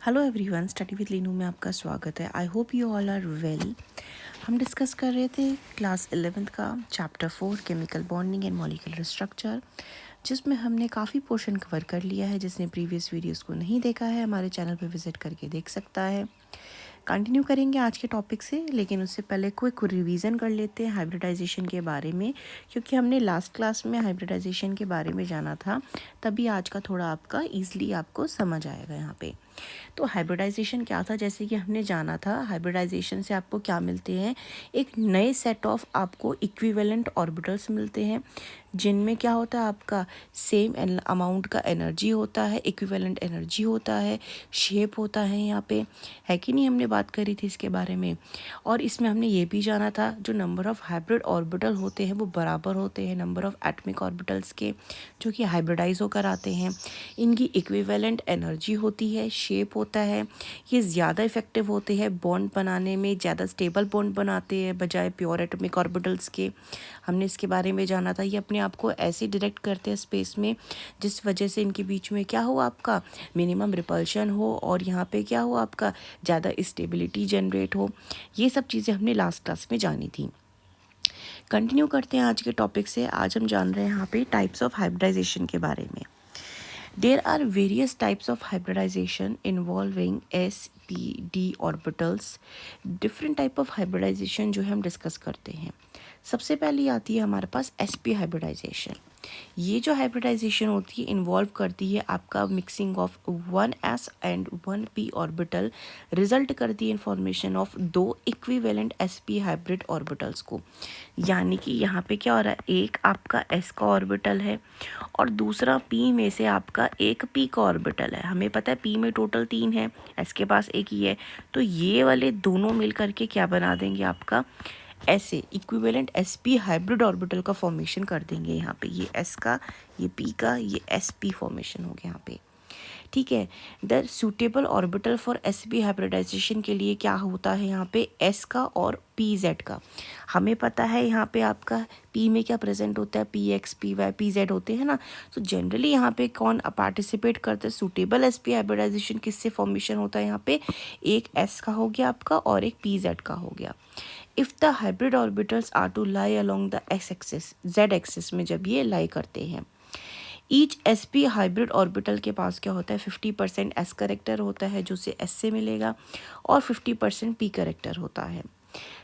Hello everyone, study with Leenu में आपका स्वागत है। I hope you all are well. हम डिस्कस कर रहे थे क्लास 11th का chapter 4 chemical bonding and molecular structure, जिसमें हमने काफ़ी पोर्शन कवर कर लिया है। जिसने प्रीवियस वीडियोस को नहीं देखा है हमारे चैनल पर विजिट करके देख सकता है। कंटिन्यू करेंगे आज के टॉपिक से, लेकिन उससे पहले क्विक रिवीजन कर लेते हैं हाइब्रिडाइजेशन के बारे में, क्योंकि हमने लास्ट क्लास में हाइब्रिडाइजेशन के बारे में जाना था। तभी आज का थोड़ा आपका ईजिली आपको समझ आएगा यहाँ पे। तो हाइब्रिडाइजेशन क्या था, जैसे कि हमने जाना था, हाइब्रिडाइजेशन से आपको क्या मिलते हैं, एक नए सेट ऑफ आपको इक्विवेलेंट ऑर्बिटल्स मिलते हैं, जिनमें क्या होता है, आपका सेम अमाउंट का एनर्जी होता है, इक्विवेलेंट एनर्जी होता है, शेप होता है यहाँ पे, है कि नहीं। हमने बात करी थी इसके बारे में। और इसमें हमने ये भी जाना था, जो नंबर ऑफ हाइब्रिड ऑर्बिटल होते हैं वो बराबर होते हैं नंबर ऑफ एटॉमिक ऑर्बिटल्स के, जो कि हाइब्रिडाइज होकर आते हैं। इनकी इक्विवेलेंट एनर्जी होती है, शेप होता है, ये ज़्यादा इफेक्टिव होते हैं बॉन्ड बनाने में, ज़्यादा स्टेबल बॉन्ड बनाते हैं बजाय प्योर एटॉमिक ऑर्बिटल्स के। हमने इसके बारे में जाना था। ये अपने आप को ऐसे डायरेक्ट करते हैं स्पेस में, जिस वजह से इनके बीच में क्या हो, आपका मिनिमम रिपल्शन हो, और यहाँ पे क्या हो, आपका ज़्यादा स्टेबिलिटी जनरेट हो। ये सब चीज़ें हमने लास्ट क्लास में जानी थी। कंटिन्यू करते हैं आज के टॉपिक से। आज हम जान रहे हैं यहाँ पे टाइप्स ऑफ हाइब्रिडाइजेशन के बारे में। There are various types of hybridization involving s, p, d orbitals. Different type of hybridization जो है हम डिस्कस करते हैं। सबसे पहली आती है हमारे पास sp हाइब्रिडाइजेशन। ये जो हाइब्रिडाइजेशन होती है इन्वॉल्व करती है आपका mixing of 1s and 1p orbital, result करती है फॉर्मेशन ऑफ दो इक्विवेलेंट sp हाइब्रिड ऑर्बिटल्स को। यानी कि यहाँ पे क्या हो रहा है, एक आपका s का ऑर्बिटल है और दूसरा p में से आपका एक p का ऑर्बिटल है। हमें पता है p में टोटल 3 है, s के पास एक ही है, तो ये वाले दोनों मिल करके क्या बना देंगे, आपका ऐसे इक्विवेलेंट sp हाइब्रिड ऑर्बिटल का फॉर्मेशन कर देंगे। यहाँ पे ये s का, ये p का, ये sp फॉर्मेशन हो गया यहाँ पे। ठीक है। The suitable orbital for sp hybridization के लिए क्या होता है, यहाँ पे s का और pz का। हमें पता है यहाँ पे आपका p में क्या प्रेजेंट होता है, px, py, pz होते हैं ना। तो जनरली यहाँ पे कौन पार्टिसिपेट करता है, सूटेबल sp हाइब्रिडाइजेशन किससे फॉर्मेशन होता है, यहाँ पे एक s का हो गया आपका और एक pz का हो गया। If the hybrid orbitals are to lie along the X axis, Z axis में जब ये लाई करते हैं, ईच sp हाइब्रिड ऑर्बिटल के पास क्या होता है, 50% s करेक्टर होता है जो से s से मिलेगा, और 50% p करेक्टर होता है।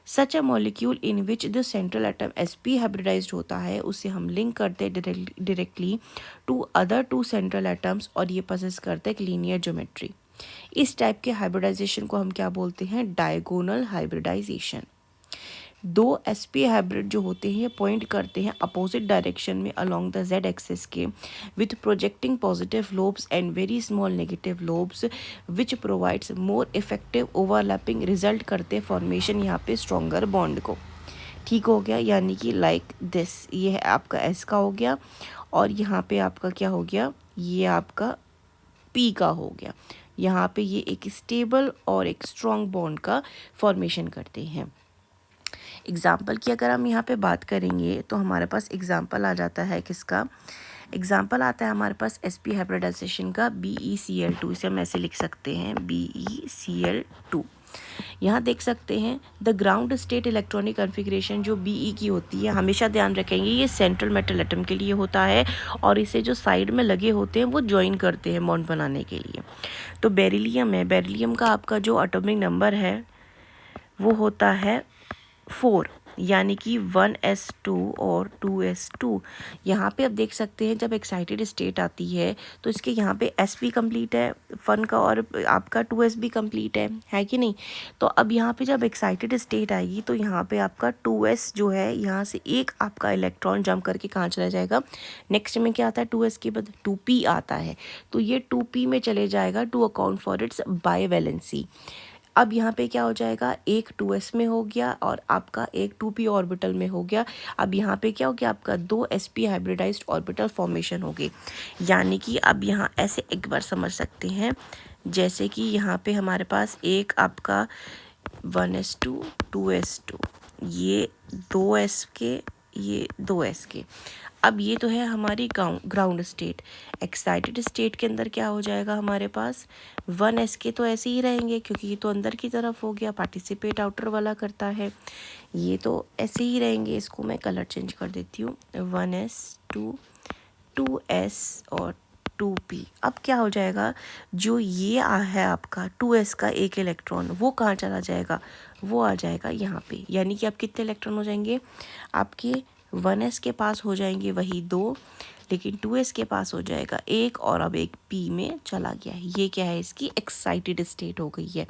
Such a molecule in which the central atom sp hybridised होता है, उसे हम लिंक करते हैं directly to other 2 central atoms, और ये पोसेस करते हैं लीनियर ज्योमेट्री। इस टाइप के हाइब्रिडाइजेशन को हम क्या बोलते हैं, डायगोनल हाइब्रिडाइजेशन। दो sp हाइब्रिड जो होते हैं पॉइंट करते हैं अपोजिट डायरेक्शन में अलोंग द z एक्सिस के, with projecting positive lobes and very small negative lobes, which provides more effective overlapping, result करते फॉर्मेशन यहाँ पे स्ट्रॉन्गर बॉन्ड को। ठीक हो गया, यानी कि लाइक दिस, ये है आपका s का हो गया, और यहाँ पे आपका क्या हो गया, ये आपका p का हो गया। यहाँ पे ये एक स्टेबल और एक स्ट्रॉन्ग बॉन्ड का फॉर्मेशन करते हैं। एग्ज़ाम्पल की अगर हम यहाँ पे बात करेंगे तो हमारे पास एग्ज़ाम्पल आ जाता है किसका, एग्ज़ाम्पल आता है हमारे पास sp हाइब्रिडाइजेशन का BeCl2। इसे हम ऐसे लिख सकते हैं BeCl2। यहाँ देख सकते हैं the ground state electronic configuration जो Be की होती है, हमेशा ध्यान रखेंगे ये सेंट्रल मेटल एटम के लिए होता है, और इसे जो साइड में लगे होते हैं वो ज्वाइन करते हैं बॉन्ड बनाने के लिए। तो बेरिलियम है, बेरिलियम का आपका जो एटॉमिक नंबर है वो होता है 4, यानी कि 1s2 और 2s2। यहाँ पे आप देख सकते हैं जब एक्साइटेड स्टेट आती है तो इसके यहाँ पे s भी कंप्लीट है फन का, और आपका 2s भी कंप्लीट है कि नहीं। तो अब यहाँ पे जब एक्साइटेड स्टेट आएगी तो यहाँ पे आपका 2s जो है, यहाँ से एक आपका इलेक्ट्रॉन जंप करके कहाँ चला जाएगा, नेक्स्ट में क्या आता है, 2s के बाद 2p आता है, तो ये 2p में चले जाएगा टू अकाउंट फॉर इट्स बाईवैलेंसी। अब यहाँ पे क्या हो जाएगा, एक 2s में हो गया और आपका एक 2p ऑर्बिटल में हो गया। अब यहाँ पे क्या हो गया, आपका दो sp हाइब्रिडाइज्ड ऑर्बिटल फॉर्मेशन हो गए। यानी कि अब यहाँ ऐसे एक बार समझ सकते हैं, जैसे कि यहाँ पे हमारे पास एक आपका 1s2 2s2, ये 2s के ये 2s के। अब ये तो है हमारी ग्राउंड स्टेट। एक्साइटेड स्टेट के अंदर क्या हो जाएगा हमारे पास, 1s के तो ऐसे ही रहेंगे क्योंकि ये तो अंदर की तरफ हो गया, पार्टिसिपेट आउटर वाला करता है, ये तो ऐसे ही रहेंगे। इसको मैं कलर चेंज कर देती हूँ, 1s 2s और 2p। अब क्या हो जाएगा, जो ये है आपका 2s का एक इलेक्ट्रॉन, वो कहाँ चला जाएगा, वो आ जाएगा यहाँ पे। यानी कि आप कितने इलेक्ट्रॉन हो जाएंगे, आपके 1s के पास हो जाएंगे वही 2, लेकिन 2s के पास हो जाएगा 1, और अब एक p में चला गया। ये क्या है, इसकी एक्साइटेड स्टेट हो गई है।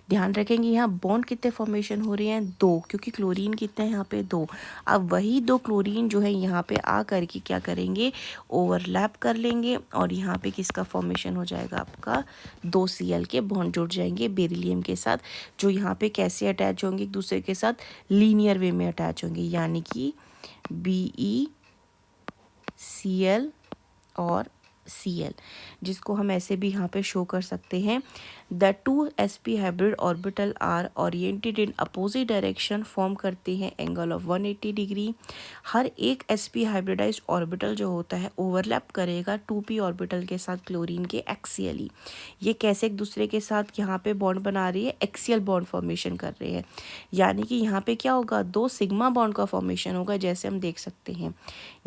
ध्यान रखेंगे यहाँ बॉन्ड कितने फॉर्मेशन हो रहे हैं, 2, क्योंकि क्लोरीन कितने हैं यहाँ पे 2। अब वही 2 क्लोरीन जो है यहाँ पे आ करके क्या करेंगे, ओवरलैप कर लेंगे, और यहाँ पे किसका फॉर्मेशन हो जाएगा, आपका 2 Cl के बॉन्ड जुड़ जाएंगे बेरिलियम के साथ, जो यहाँ पे कैसे अटैच होंगे एक दूसरे के साथ, लीनियर वे में अटैच होंगे, यानी कि BeCl और Cl, जिसको हम ऐसे भी यहाँ पे शो कर सकते हैं। The 2sp hybrid orbital are oriented in opposite direction, form करते हैं एंगल ऑफ 180 डिग्री। हर एक sp हाइब्रिडाइज्ड ऑर्बिटल जो होता है ओवरलैप करेगा 2p ऑर्बिटल के साथ क्लोरीन के एक्सियली। ये कैसे एक दूसरे के साथ यहाँ पे बॉन्ड बना रही है, एक्सियल बॉन्ड फॉर्मेशन कर रहे हैं, यानी कि यहाँ पे क्या होगा, 2 सिग्मा बॉन्ड का फॉर्मेशन होगा, जैसे हम देख सकते हैं।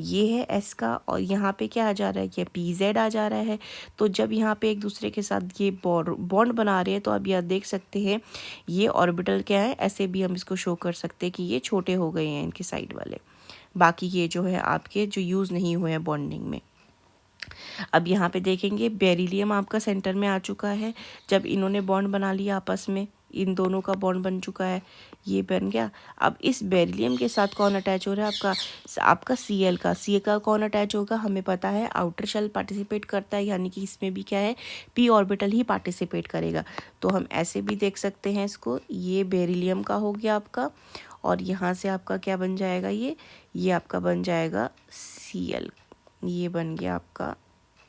ये है s का, और यहाँ पे क्या आ जा रहा है, ये pz आ जा रहा है। तो जब यहाँ पे एक दूसरे के साथ ये बॉन्ड बना रहे हैं, तो अब यह देख सकते हैं ये ऑर्बिटल क्या है, ऐसे भी हम इसको शो कर सकते हैं कि ये छोटे हो गए हैं इनके साइड वाले, बाकी ये जो है आपके जो यूज़ नहीं हुए हैं बॉन्डिंग में। अब यहाँ पे देखेंगे बेरिलियम आपका सेंटर में आ चुका है। जब इन्होंने बॉन्ड बना लिया आपस में, इन दोनों का बॉन्ड बन चुका है, ये बन गया। अब इस बेरिलियम के साथ कौन अटैच हो रहा है, आपका Cl का। Cl का कौन अटैच होगा, हमें पता है आउटर शेल पार्टिसिपेट करता है, यानी कि इसमें भी क्या है, p ऑर्बिटल ही पार्टिसिपेट करेगा। तो हम ऐसे भी देख सकते हैं इसको, ये बेरिलियम का हो गया आपका, और यहाँ से आपका क्या बन जाएगा, ये आपका बन जाएगा Cl, ये बन गया आपका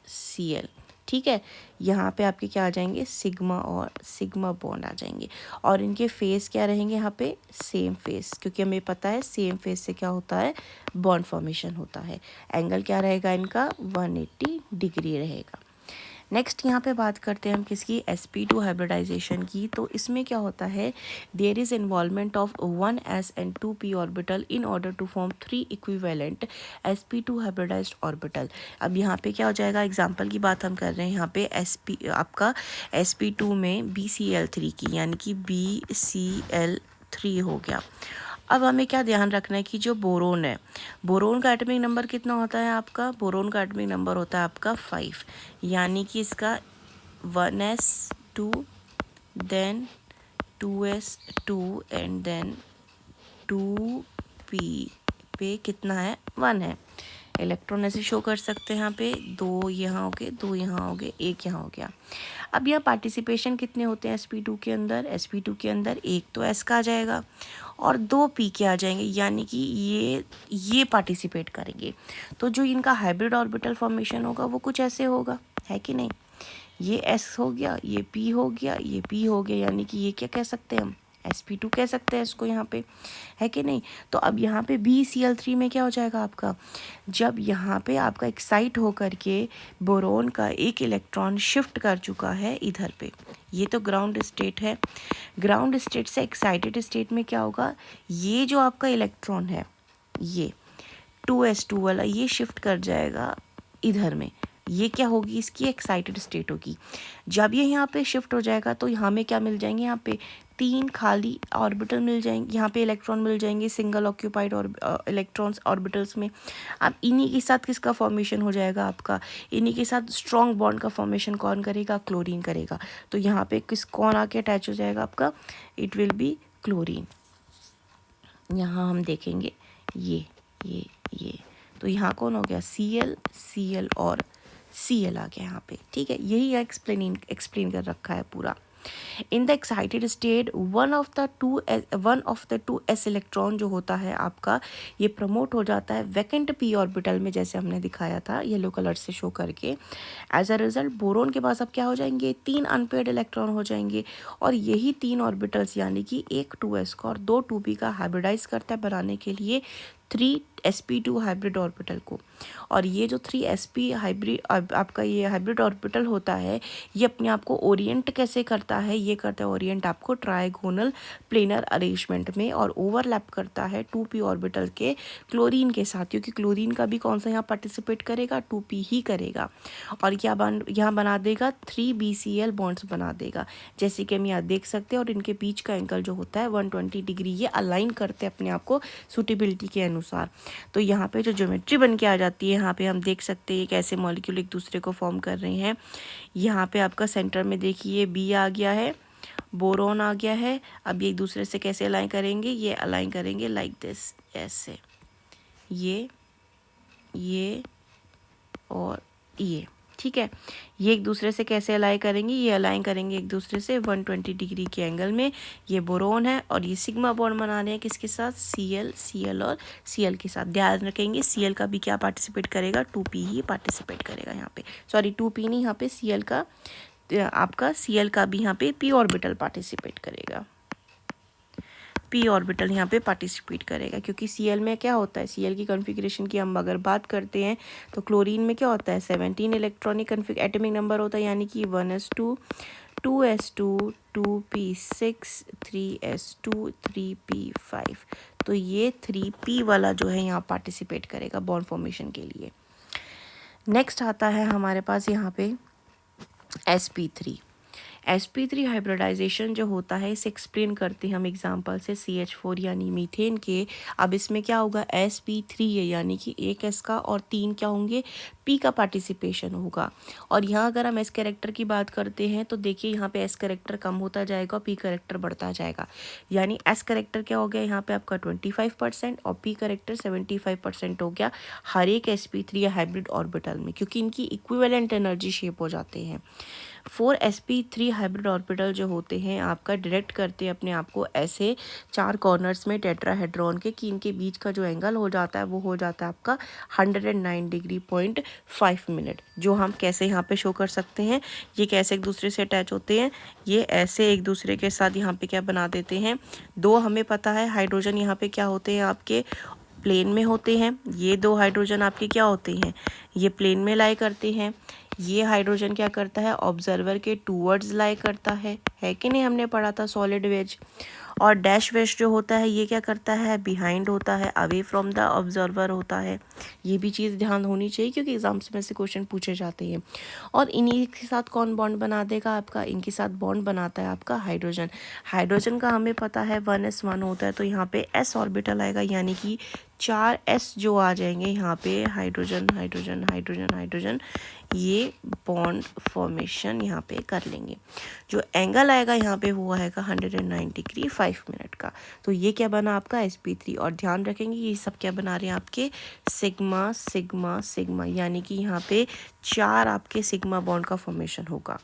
Cl। ठीक है, यहाँ पे आपके क्या आ जाएंगे, सिग्मा और सिग्मा बॉन्ड आ जाएंगे, और इनके फेस क्या रहेंगे यहाँ पे, सेम फेस, क्योंकि हमें पता है सेम फेस से क्या होता है, बॉन्ड फॉर्मेशन होता है। एंगल क्या रहेगा इनका, 180 डिग्री रहेगा। नेक्स्ट यहाँ पे बात करते हैं हम किसकी, sp2 हाइब्रिडाइजेशन की। तो इसमें क्या होता है, there is involvement of 1s and 2p orbital in order to form 3 equivalent sp2 hybridized orbital. अब यहाँ पे क्या हो जाएगा, एग्जांपल की बात हम कर रहे हैं यहाँ पे, आपका sp2 में BCl3 की, यानी कि BCl3 हो गया। अब हमें क्या ध्यान रखना है कि जो बोरोन है, बोरोन का एटॉमिक नंबर कितना होता है आपका, बोरोन का एटॉमिक नंबर होता है आपका 5, यानी कि इसका 1s2 then 2s2 and then 2p पे कितना है, 1 है। इलेक्ट्रॉन ऐसे शो कर सकते हैं यहाँ पे, 2 यहाँ हो गए, 2 यहाँ हो गए, 1 यहाँ हो गया। अब यहाँ पार्टिसिपेशन कितने होते हैं sp2 के अंदर, sp2 के अंदर एक तो s का आ जाएगा और 2 p के आ जाएंगे, यानी कि ये पार्टिसिपेट करेंगे। तो जो इनका हाइब्रिड ऑर्बिटल फॉर्मेशन होगा वो कुछ ऐसे होगा, है कि नहीं, ये s हो गया, ये p हो गया, ये p हो गया, यानी कि ये क्या कह सकते हैं हम, sp2 कह सकते हैं इसको यहाँ पे, है कि नहीं। तो अब यहाँ पे BCl3 में क्या हो जाएगा आपका, जब यहाँ पे आपका एक्साइट होकर के बोरोन का एक इलेक्ट्रॉन शिफ्ट कर चुका है इधर पे, ये तो ग्राउंड स्टेट है, ग्राउंड स्टेट से एक्साइटेड स्टेट में क्या होगा, ये जो आपका इलेक्ट्रॉन है ये 2s2 वाला, ये शिफ्ट कर जाएगा इधर में, ये क्या होगी, इसकी एक्साइटेड स्टेट होगी। जब ये यहाँ पे शिफ्ट हो जाएगा तो यहाँ में क्या मिल जाएंगे, यहाँ पे 3 खाली ऑर्बिटल मिल जाएंगे, यहाँ पे इलेक्ट्रॉन मिल जाएंगे सिंगल ऑक्यूपाइड और इलेक्ट्रॉन्स ऑर्बिटल्स में। अब इन्हीं के साथ किसका फॉर्मेशन हो जाएगा आपका, इन्हीं के साथ स्ट्रॉन्ग बॉन्ड का फॉर्मेशन कौन करेगा, क्लोरीन करेगा। तो यहाँ पे कौन आके अटैच हो जाएगा आपका, इट विल बी क्लोरीन। यहाँ हम देखेंगे ये तो यहाँ कौन हो गया, Cl और Cl आ गया यहाँ पे, ठीक है। यही एक्सप्लेन कर रखा है पूरा। In the excited state one of the two s electron जो होता है आपका, ये प्रमोट हो जाता है वैकेंट p ऑर्बिटल में, जैसे हमने दिखाया था येलो कलर से शो करके। एज अ रिजल्ट बोरोन के पास अब क्या हो जाएंगे, 3 अनपेयर्ड इलेक्ट्रॉन हो जाएंगे, और यही 3 ऑर्बिटल्स यानी कि एक 2s का और 2 2p का हाइब्रिडाइज करता है बनाने के लिए 3 sp2 हाइब्रिड ऑर्बिटल को। और ये जो 3sp हाइब्रिड आपका ये हाइब्रिड ऑर्बिटल होता है, ये अपने आप को ओरिएंट कैसे करता है, ये करता है ओरिएंट आपको ट्राइगोनल प्लेनर अरेंजमेंट में, और ओवरलैप करता है 2p ऑर्बिटल के क्लोरीन के साथ, क्योंकि क्लोरीन का भी कौन सा यहाँ पार्टिसिपेट करेगा, 2p ही करेगा। और क्या यहाँ बना देगा 3bcl बॉन्ड्स बना देगा, जैसे कि हम यहाँ देख सकते हैं। और इनके बीच का एंगल जो होता है 120 डिग्री, ये अलाइन करते हैं अपने आप को सूटेबिलिटी के अनुसार। तो यहाँ पे जो ज्योमेट्री बन के आ जाती है, यहाँ पे हम देख सकते हैं कैसे मॉलिक्यूल एक दूसरे को फॉर्म कर रहे हैं। यहाँ पे आपका सेंटर में देखिए बी आ गया है, बोरोन आ गया है। अब ये एक दूसरे से कैसे अलाइन करेंगे, ये अलाइन करेंगे लाइक दिस, ऐसे, ये और ये, ठीक है। ये एक दूसरे से कैसे अलाइन करेंगे, ये अलाइन करेंगे एक दूसरे से 120 डिग्री के एंगल में। ये बोरोन है और ये सिग्मा बॉन्ड बना रहे हैं किसके साथ, Cl और Cl के साथ। ध्यान रखेंगे Cl का भी क्या पार्टिसिपेट करेगा, 2p ही पार्टिसिपेट करेगा यहाँ पे, सॉरी 2p नहीं, यहाँ पे Cl का आपका Cl का भी यहाँ पे p ऑर्बिटल पार्टिसिपेट करेगा, p ऑर्बिटल यहाँ पे पार्टिसिपेट करेगा। क्योंकि Cl में क्या होता है, Cl की कॉन्फ़िगरेशन की हम अगर बात करते हैं तो क्लोरीन में क्या होता है 17 इलेक्ट्रॉनिक एटॉमिक नंबर होता है, यानी कि 1s2 2s2 2p6 3s2 3p5। तो ये 3p वाला जो है यहाँ पार्टिसिपेट करेगा बॉन्ड फॉर्मेशन के लिए। नेक्स्ट आता है हमारे पास यहाँ पे sp3 हाइब्रिडाइजेशन जो होता है, इसे एक्सप्लेन करते हैं हम एग्जांपल से CH4 यानी मीथेन के। अब इसमें क्या होगा, sp3 है, यानी कि एक s का और 3 क्या होंगे, p का पार्टिसिपेशन होगा। और यहाँ अगर हम s कैरेक्टर की बात करते हैं तो देखिए यहाँ पे s कैरेक्टर कम होता जाएगा, p कैरेक्टर बढ़ता जाएगा। यानी s कैरेक्टर क्या हो गया यहाँ पे आपका 25% और p कैरेक्टर 75% हो गया हर एक sp3 हाइब्रिड ऑर्बिटल में, क्योंकि इनकी इक्विवेलेंट एनर्जी शेप हो जाते हैं। 4sp3 हाइब्रिड ऑर्बिटल जो होते हैं आपका डायरेक्ट करते हैं अपने आप को ऐसे 4 कॉर्नर्स में टेट्राहेड्रॉन के, कि इनके बीच का जो एंगल हो जाता है वो हो जाता है आपका 109 डिग्री 0.5 मिनट। जो हम कैसे यहाँ पे शो कर सकते हैं, ये कैसे एक दूसरे से अटैच होते हैं, ये ऐसे एक दूसरे के साथ यहाँ पे क्या बना देते हैं, दो हमें पता है हाइड्रोजन यहाँ पे क्या होते हैं आपके प्लेन में होते हैं। ये 2 हाइड्रोजन आपके क्या होते हैं, ये प्लेन में लाई करते हैं। ये हाइड्रोजन क्या करता है, ऑब्जर्वर के टूवर्ड्स लाई करता है कि नहीं, हमने पढ़ा था सॉलिड वेज। और डैश वेज जो होता है ये क्या करता है, बिहाइंड होता है, अवे फ्रॉम द ऑब्जर्वर होता है। ये भी चीज़ ध्यान होनी चाहिए क्योंकि एग्जाम्स में से क्वेश्चन पूछे जाते हैं। और इन्हीं के साथ कौन बॉन्ड बना देगा आपका, इनके साथ बॉन्ड बनाता है आपका हाइड्रोजन। हाइड्रोजन का हमें पता है 1s1 होता है, तो यहाँ पे s ऑर्बिटल आएगा, यानी कि 4s जो आ जाएंगे यहाँ पे, हाइड्रोजन हाइड्रोजन हाइड्रोजन हाइड्रोजन, ये बॉन्ड फॉर्मेशन यहाँ पे कर लेंगे। जो एंगल आएगा यहाँ पे वो आएगा 109 डिग्री 5 मिनट का। तो ये क्या बना आपका sp3। और ध्यान रखेंगे ये सब क्या बना रहे हैं आपके, सिग्मा सिग्मा सिग्मा, यानी कि यहाँ पे 4 आपके सिग्मा बॉन्ड का फॉर्मेशन होगा।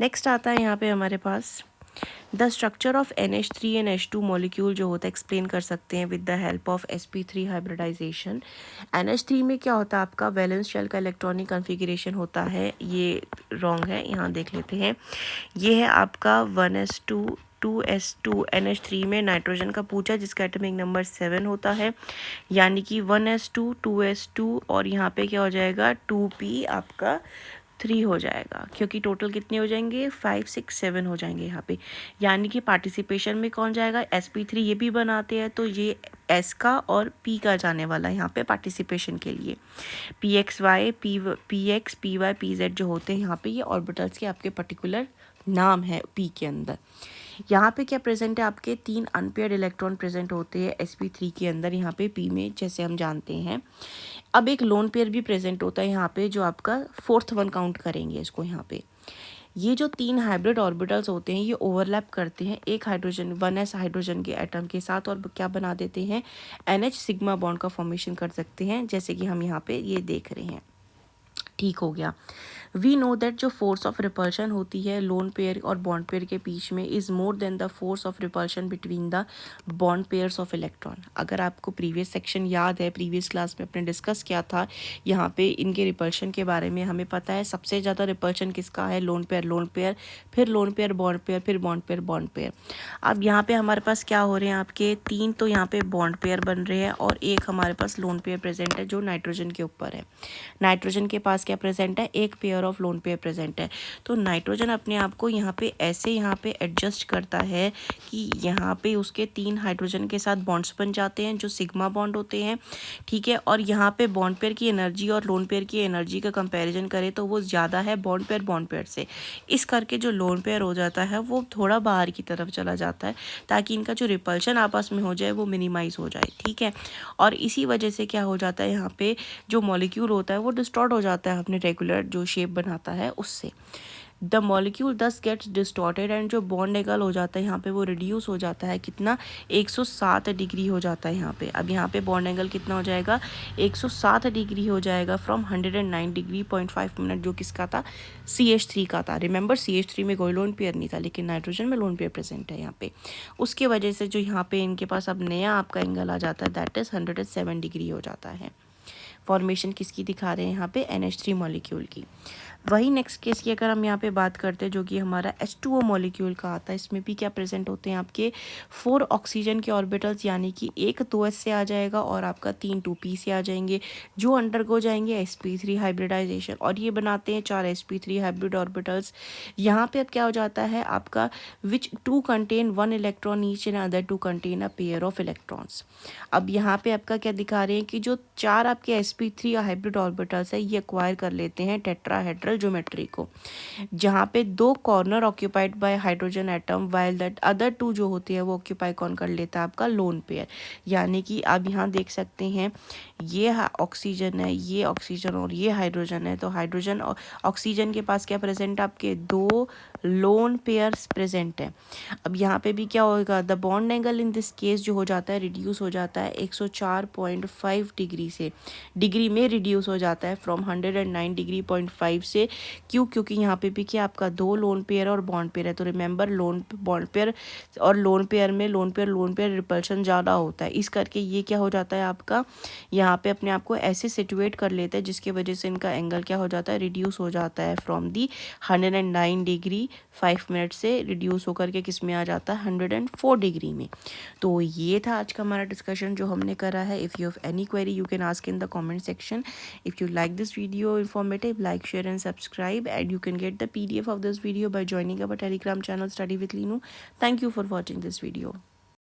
नेक्स्ट आता है यहाँ पे हमारे पास the structure of NH3 and H2 molecule जो होता है एक्सप्लेन कर सकते हैं with the help of sp3 hybridisation. NH3 में क्या होता है आपका, वैलेंस शेल का इलेक्ट्रॉनिक कॉन्फ़िगरेशन होता है, ये रॉन्ग है, यहाँ देख लेते हैं। ये है आपका 1s2 2s2 NH3 में नाइट्रोजन का पूछा जिसका एटॉमिक नंबर 7 होता है, यानी कि 1s2 2s2 और यहाँ पे क्या हो जाएगा 2p आपका 3 हो जाएगा, क्योंकि टोटल कितने हो जाएंगे 5 6 7 हो जाएंगे यहाँ पे। यानी कि पार्टिसिपेशन में कौन जाएगा, sp3 ये भी बनाते हैं, तो ये s का और p का जाने वाला है यहाँ पे पार्टिसिपेशन के लिए। pxy px py pz जो होते हैं यहाँ पे, ये ऑर्बिटल्स के आपके पर्टिकुलर नाम है p के अंदर। यहाँ पे क्या प्रेजेंट है, आपके 3 अनपेयर्ड इलेक्ट्रॉन प्रेजेंट होते हैं sp3 के अंदर यहाँ पे p में, जैसे हम जानते हैं। अब एक लोन पेयर भी प्रेजेंट होता है यहाँ पे, जो आपका 4th वन काउंट करेंगे इसको यहाँ पे। ये जो 3 हाइब्रिड ऑर्बिटल्स होते हैं ये ओवरलैप करते हैं एक हाइड्रोजन 1s हाइड्रोजन के एटम के साथ, और क्या बना देते हैं NH सिग्मा बॉन्ड का फॉर्मेशन कर सकते हैं, जैसे कि हम यहाँ पे ये देख रहे हैं। ठीक हो गया। वी नो दैट जो फोर्स ऑफ रिपल्शन होती है लोन पेयर और बॉन्ड पेयर के बीच में is more than the force of repulsion between the bond pairs of electron. अगर आपको प्रीवियस सेक्शन याद है, प्रीवियस क्लास में अपने डिस्कस किया था, यहाँ पे इनके रिपल्शन के बारे में हमें पता है सबसे ज़्यादा रिपल्शन किसका है, लोन पेयर, फिर लोन पेयर बॉन्ड पेयर, फिर बॉन्ड पेयर। अब यहाँ पे हमारे पास क्या हो रहे हैं आपके 3 तो यहाँ पे बॉन्ड पेयर बन रहे हैं और एक हमारे पास लोन पेयर प्रेजेंट है जो नाइट्रोजन के ऊपर है। नाइट्रोजन के पास क्या प्रेजेंट है, एक pair of lone pair present है। तो नाइट्रोजन अपने आप को यहाँ पे ऐसे यहाँ पे एडजस्ट करता है कि यहाँ पे उसके 3 हाइड्रोजन के साथ बॉन्ड्स बन जाते हैं जो सिग्मा बॉन्ड होते हैं, ठीक है। और यहाँ पे बॉन्ड पेयर की एनर्जी और लोन पेयर की एनर्जी का कंपैरिजन करें तो वो ज़्यादा है बॉन्ड पेयर से। इस करके जो लोन पेयर हो जाता है वो थोड़ा बाहर की तरफ चला जाता है ताकि इनका जो रिपल्शन आपस में हो जाए वो मिनिमाइज हो जाए, ठीक है। और इसी वजह से क्या हो जाता है, यहाँ पे जो मॉलिक्यूल होता है वो डिस्टॉर्ट हो जाता है अपने रेगुलर जो शेप बनाता है उससे। द मॉलिक्यूल दस गेट्स डिस्टॉर्टेड एंड जो बॉन्ड एंगल हो जाता है यहाँ पे वो रिड्यूस हो जाता है, कितना 107 डिग्री हो जाता है यहाँ पे। अब यहाँ पे बॉन्ड एंगल कितना हो जाएगा, 107 डिग्री हो जाएगा फ्रॉम 109 डिग्री 0.5 मिनट, जो किसका था, CH3 का था। रिमेंबर CH3 में कोई लोन पेयर नहीं था लेकिन नाइट्रोजन में लोन पेयर प्रेजेंट है यहाँ पे। उसके वजह से जो यहाँ पे इनके पास अब नया आपका एंगल आ जाता है दैट इज़ 107 डिग्री हो जाता है। फॉर्मेशन किसकी दिखा रहे हैं यहाँ पे, NH3 मॉलिक्यूल की। वही नेक्स्ट केस की अगर हम यहाँ पे बात करते हैं जो कि हमारा H2O मॉलिक्यूल का आता है, इसमें भी क्या प्रेजेंट होते हैं आपके 4 ऑक्सीजन के ऑर्बिटल्स, यानी कि एक 2s से आ जाएगा और आपका 3 2p से आ जाएंगे जो अंडरगो जाएंगे sp3 हाइब्रिडाइजेशन और ये बनाते हैं 4 sp3 हाइब्रिड ऑर्बिटल्स। यहाँ पे अब क्या हो जाता है आपका विच 2 contain 1 electron each and other 2 contain a pair of electrons. अब यहाँ पे आपका क्या दिखा रहे हैं कि जो 4 आपके sp3 हाइब्रिड ऑर्बिटल्स है ये एक्वायर कर लेते हैं टेट्राहेड्रल ज्योमेट्री को, जहाँ पे 2 corner occupied by hydrogen atom while that other 2 जो होती है वो ऑक्यूपाई कौन कर लेता है, आपका लोन पेयर। यानी कि आप यहाँ देख सकते हैं ये ऑक्सीजन है, ये ऑक्सीजन और ये हाइड्रोजन है। तो हाइड्रोजन और ऑक्सीजन के पास क्या प्रेजेंट है, आपके 2 लोन पेयर्स प्रेजेंट है। अब यहाँ पे भी क्या होगा, the bond angle in this case जो हो जाता है रिड्यूस हो जाता है 104.5 डिग्री से, डिग्री में रिड्यूस हो जाता है फ्रॉम 109 डिग्री 0.5 से। क्यों, क्योंकि यहाँ पे भी क्या आपका 2 लोन पेयर और बॉन्ड पेयर है। तो रिमेंबर लोन बॉन्ड पेयर और लोन पेयर में लोन पेयर रिपल्शन ज़्यादा होता है, इस करके ये क्या हो जाता है आपका यहाँ पे अपने आप को ऐसे सिचुएट कर लेते हैं जिसकी वजह से इनका एंगल क्या हो जाता है, रिड्यूस हो जाता है फ्रॉम दी 109 डिग्री 5 मिनट से रिड्यूस होकर के किस में आ जाता है 104 डिग्री में। तो ये था आज का हमारा डिस्कशन जो हमने करा है। If you have any query you can ask in the comment section. If you like this video informative, like, share and subscribe, and you can get the PDF of this video by joining our Telegram channel Study with Linu. Thank you for watching this video.